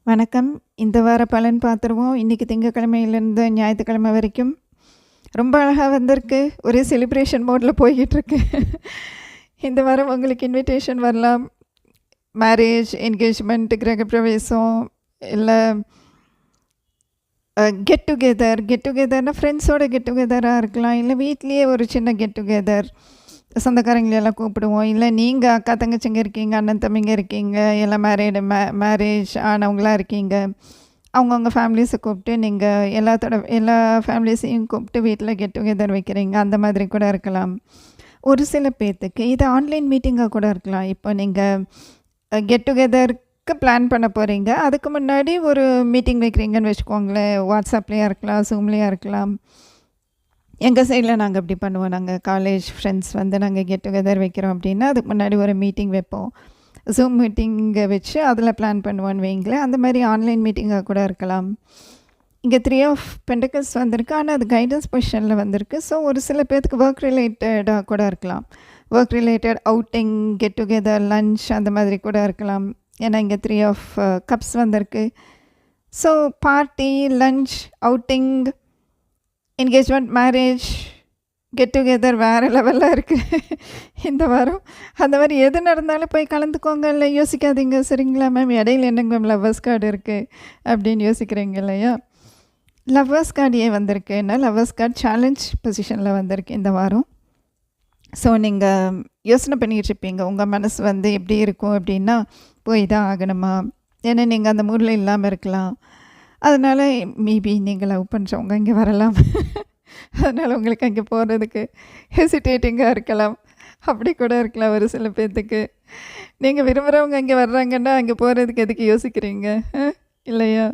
வணக்கம். இந்த வார பலன் பார்த்துருவோம். இன்னைக்கு திங்கட்கிழமையிலேருந்து ஞாயித்துக்கிழமை வரைக்கும். ரொம்ப அழகா வந்திருக்கு. ஒரே செலிப்ரேஷன் மோட்ல போய்கிட்டுருக்கு. இந்த வாரம் உங்களுக்கு இன்விடேஷன் வரலாம். மேரேஜ், என்கேஜ்மெண்ட், கிரகப்பிரவேசம், இல்ல கெட் டுகெதர்னா ஃப்ரெண்ட்ஸோட கெட் டுகெதரா இருக்கலாம். இல்ல வீட்லயே ஒரு சின்ன கெட் டுகெதர். சொந்தக்காரங்களெல்லாம் கூப்பிடுவோம். இல்ல நீங்க அக்கா, தங்கச்சிங்க இருக்கீங்க, அண்ணன், தம்பிங்க இருக்கீங்க, எல்லாம் மேரேஜ் ஆனவங்களா இருக்கீங்க. அவங்கவங்க ஃபேமிலிஸை கூப்பிட்டு நீங்கள் எல்லா ஃபேமிலிஸையும் கூப்பிட்டு வீட்டில் கெட் டுகெதர் வைக்கிறீங்க. அந்த மாதிரி கூட இருக்கலாம். ஒரு சில பேர்த்துக்கு இது ஆன்லைன் மீட்டிங்காக கூட இருக்கலாம். இப்போ நீங்கள் கெட் டுகெதருக்கு பிளான் பண்ண போகிறீங்க. அதுக்கு முன்னாடி ஒரு மீட்டிங் வைக்கிறீங்கன்னு வச்சுக்கோங்களேன். வாட்ஸ்அப்லேயா இருக்கலாம், ஜூம்லேயா இருக்கலாம். எங்கள் சைடில் நாங்கள் இப்படி பண்ணுவோம். நாங்கள் காலேஜ் ஃப்ரெண்ட்ஸ் வந்து நாங்கள் கெட் டுகெதர் வைக்கிறோம் அப்படின்னா, அதுக்கு முன்னாடி ஒரு மீட்டிங் வைப்போம். ஜூம் மீட்டிங்கை வச்சு அதில் பிளான் பண்ணுவோன்னு வைங்களேன். அந்த மாதிரி ஆன்லைன் மீட்டிங்காக கூட இருக்கலாம். இங்கே 3 ஆஃப் பென்டக்கிள்ஸ் வந்திருக்கு. ஆனால் அது கைடன்ஸ் பொசிஷனில் வந்திருக்கு. ஸோ ஒரு சில பேர்த்துக்கு ஒர்க் ரிலேட்டடாக கூட இருக்கலாம். Work related outing, get together, lunch அந்த மாதிரி கூட இருக்கலாம். ஏன்னா இங்கே 3 ஆஃப் கப்ஸ் வந்திருக்கு. So party, lunch, outing, engagement, marriage, get together வேறு லெவலில் இருக்குது இந்த வாரம். அந்த மாதிரி எது நடந்தாலும் போய் கலந்துக்கோங்க. இல்லை யோசிக்காதீங்க. சரிங்களா மேம்? இடையில என்னங்க மேம் லவ்வர்ஸ் கார்டு இருக்குது அப்படின்னு யோசிக்கிறீங்க இல்லையா? லவ்வர்ஸ் கார்டு ஏன் வந்திருக்குன்னா, லவ்வர்ஸ் கார்டு சேலஞ்ச் பொசிஷனில் வந்திருக்கு இந்த வாரம். ஸோ நீங்கள் யோசனை பண்ணிகிட்டு இருப்பீங்க. உங்கள் மனசு வந்து எப்படி இருக்கும் அப்படின்னா, போய் தான் ஆகணுமா? ஏன்னா நீங்கள் அந்த மூடில் இல்லாமல் இருக்கலாம். அதனால் மேபி நீங்கள் லவ் பண்ணுறவங்க இங்கே வரலாம். அதனால் உங்களுக்கு அங்கே போகிறதுக்கு ஹெசிடேட்டிங்காக இருக்கலாம். அப்படி கூட இருக்கலாம் ஒரு சில பேர்த்துக்கு. நீங்கள் விரும்புகிறவங்க அங்கே வர்றாங்கன்னா அங்கே போகிறதுக்கு எதுக்கு யோசிக்கிறீங்க இல்லையா?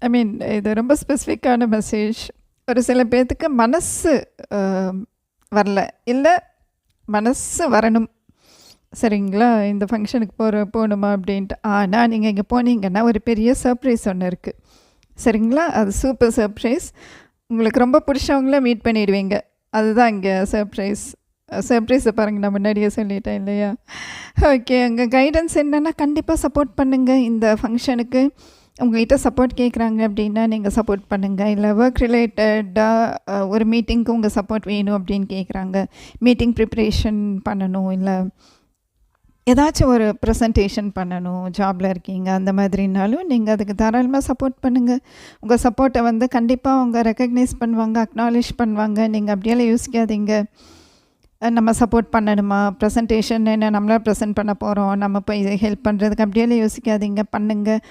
ஐ மீன் இது ரொம்ப ஸ்பெசிஃபிக்கான மெசேஜ். ஒரு சில பேர்த்துக்கு மனசு வரல, இல்லை மனசு வரணும். சரிங்களா? இந்த ஃபங்க்ஷனுக்கு போகணுமா அப்படின்ட்டு. ஆனால் நீங்கள் இங்கே போனீங்கன்னா ஒரு பெரிய சர்ப்ரைஸ் ஒன்று இருக்குது. சரிங்களா? அது சூப்பர் சர்ப்ரைஸ். உங்களுக்கு ரொம்ப பிடிச்சவங்கள மீட் பண்ணிடுவீங்க. அதுதான் இங்கே சர்ப்ரைஸை பாருங்கள், நான் முன்னாடியே சொல்லிட்டேன் இல்லையா? ஓகே, அங்கே கைடன்ஸ் என்னென்னா, கண்டிப்பாக சப்போர்ட் பண்ணுங்கள். இந்த ஃபங்க்ஷனுக்கு உங்கள்கிட்ட சப்போர்ட் கேட்குறாங்க அப்படின்னா நீங்கள் சப்போர்ட் பண்ணுங்கள். இல்லை ஒர்க் ரிலேட்டடாக ஒரு மீட்டிங்க்கு உங்கள் சப்போர்ட் வேணும் அப்படின்னு கேட்குறாங்க, மீட்டிங் ப்ரிப்ரேஷன் பண்ணணும், இல்லை ஏதாச்சும் ஒரு ப்ரெசன்டேஷன் பண்ணணும், ஜாபில் இருக்கீங்க, அந்த மாதிரினாலும் நீங்கள் அதுக்கு தாராளமாக சப்போர்ட் பண்ணுங்கள். உங்கள் சப்போர்ட்டை வந்து கண்டிப்பாக அவங்க ரெக்கக்னைஸ் பண்ணுவாங்க, அக்னாலேஜ் பண்ணுவாங்க. நீங்கள் அப்படியெல்லாம் யோசிக்காதீங்க, நம்ம சப்போர்ட் பண்ணணுமா, ப்ரெசன்டேஷன் என்ன நம்மளாக ப்ரெசென்ட் பண்ண போகிறோம், நம்ம போய் ஹெல்ப் பண்ணுறதுக்கு அப்படியெல்லாம் யோசிக்காதீங்க. பண்ணுங்கள்.